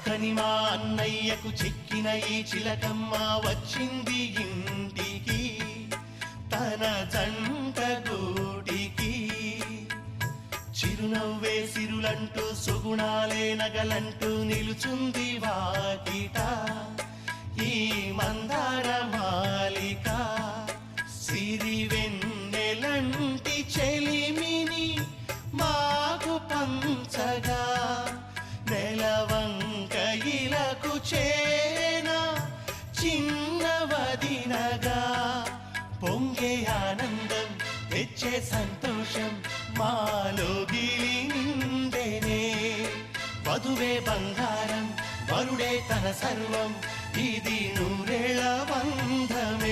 చక్కని మా అన్నయ్యకు చిక్కిన ఈ చిలకమ్మ వచ్చింది ఇంటికి తన జంట గూటికి. చిరునవ్వే సిరులంటూ సుగుణాలే నగలంటూ నిలుచుంది వాకిట ఈ మందార మాలిక. సిరి వెన్నెలంటి చెలిమిని మాకు పంచగా నెలవంక ఇలకు చేన చిన్నవదినగా. పొంగే ఆనందం తెచ్చే సంతోషం మాలో గిలి నిండెనే. వధువే బంగారం వరుడే తన సర్వం ఇది నూరేళ్ల బంధమే.